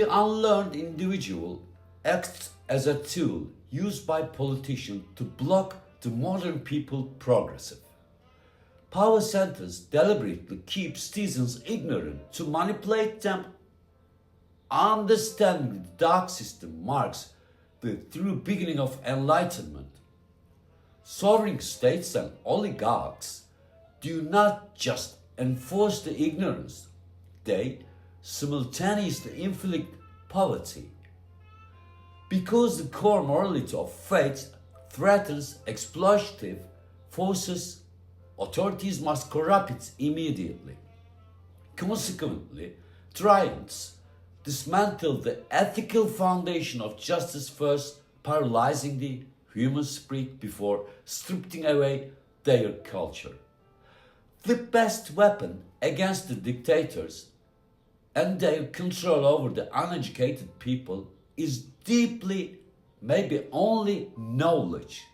The unlearned individual acts as a tool used by politicians to block the modern people progressive. Power centers deliberately keep citizens ignorant to manipulate them. Understanding the dark system marks the true beginning of enlightenment. Sovereign states and oligarchs do not just enforce the ignorance, they simultaneously inflict poverty. Because the core morality of faith threatens exploitative forces, authorities must corrupt it immediately. Consequently, tyrants dismantle the ethical foundation of justice first, paralyzing the human spirit before stripping away their culture. The best weapon against the dictators and their control over the uneducated people is deeply, maybe only knowledge.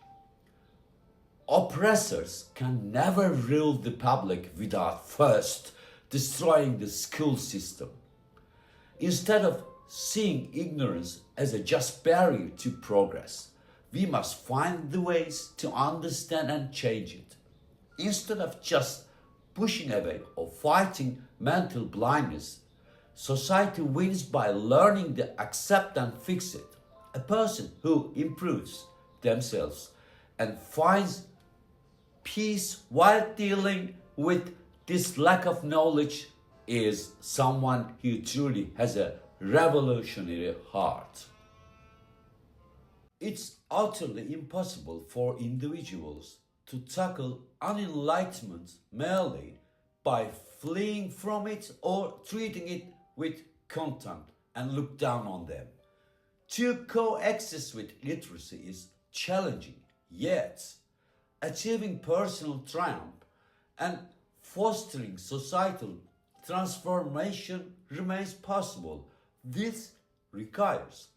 Oppressors can never rule the public without first destroying the school system. Instead of seeing ignorance as a just barrier to progress, we must find the ways to understand and change it. Instead of just pushing away or fighting mental blindness, society wins by learning to accept and fix it. A person who improves themselves and finds peace while dealing with this lack of knowledge is someone who truly has a revolutionary heart. It's utterly impossible for individuals to tackle unenlightenment merely by fleeing from it or treating it with contempt and look down on them. To coexist with literacy is challenging, yet achieving personal triumph and fostering societal transformation remains possible. This requires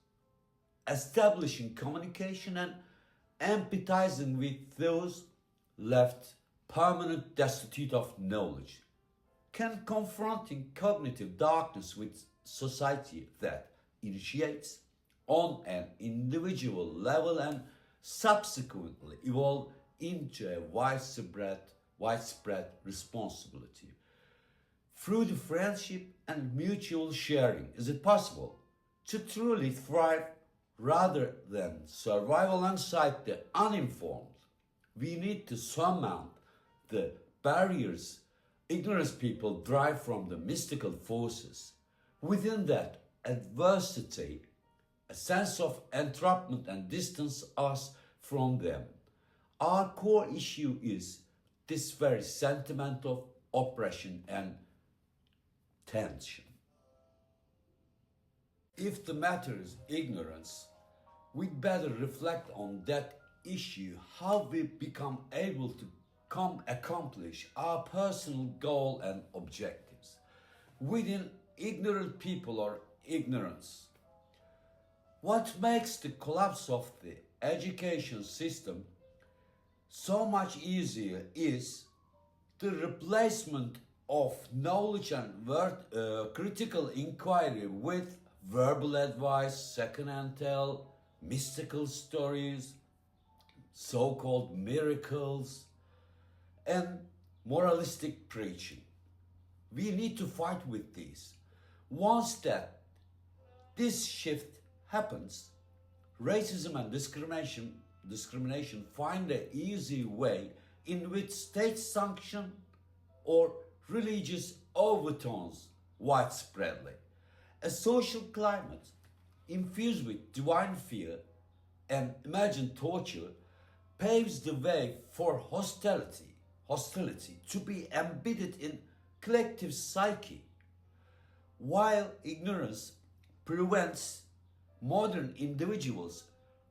establishing communication and empathizing with those left permanently destitute of knowledge. Can confronting cognitive darkness with society that initiates on an individual level and subsequently evolve into a widespread responsibility. Through the friendship and mutual sharing, is it possible to truly thrive rather than survive alongside the uninformed? We need to surmount the barriers ignorant people drive from the mystical forces. Within that adversity, a sense of entrapment and distance us from them. Our core issue is this very sentiment of oppression and tension. If the matter is ignorance, we'd better reflect on that issue, how we become able to accomplish our personal goal and objectives. Within ignorant people or ignorance, what makes the collapse of the education system so much easier is the replacement of knowledge and critical inquiry with verbal advice, second-hand tale, mystical stories, so-called miracles, and moralistic preaching. We need to fight with these. Once this shift happens, racism and discrimination find an easy way in which state sanction or religious overtones widespreadly. A social climate infused with divine fear and imagined torture paves the way for hostility to be embedded in collective psyche, while ignorance prevents modern individuals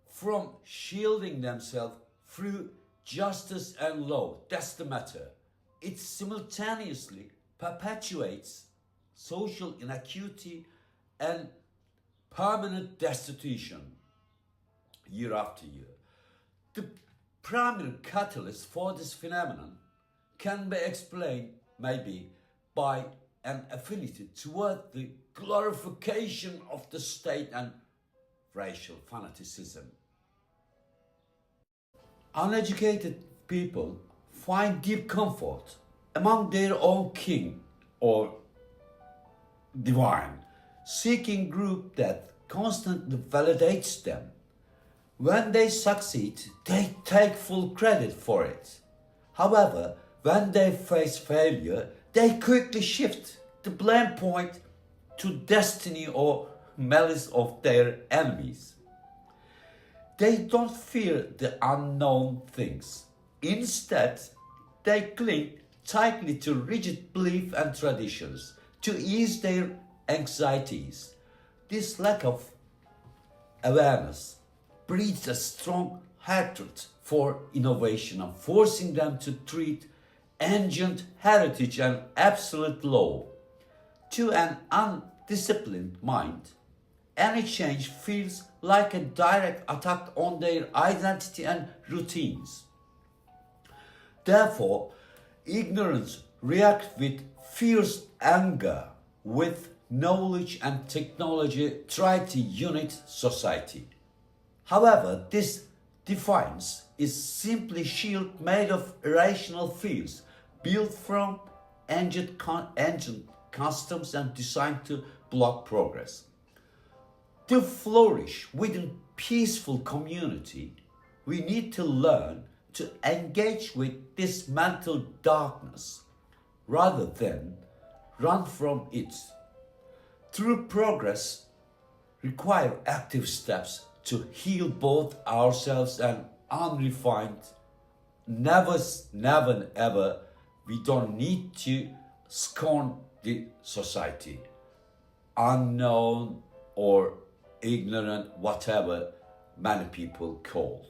from shielding themselves through justice and law. That's the matter. It simultaneously perpetuates social inequity and permanent destitution year after year. The primary catalyst for this phenomenon can be explained maybe by an affinity toward the glorification of the state and racial fanaticism. Uneducated people find deep comfort among their own king or divine, seeking group that constantly validates them. When they succeed, they take full credit for it. However, when they face failure, they quickly shift the blame point to destiny or malice of their enemies. They don't fear the unknown things. Instead, they cling tightly to rigid belief and traditions to ease their anxieties. This lack of awareness breeds a strong hatred for innovation and forcing them to treat ancient heritage and absolute law. To an undisciplined mind, any change feels like a direct attack on their identity and routines. Therefore, ignorance reacts with fierce anger with knowledge and technology try to unite society. However, this defiance is simply shield made of irrational fears built from ancient customs and designed to block progress. To flourish within peaceful community, we need to learn to engage with this mental darkness rather than run from it. True progress requires active steps to heal both ourselves and unrefined. Never, ever, we don't need to scorn the society, unknown or ignorant, whatever many people call.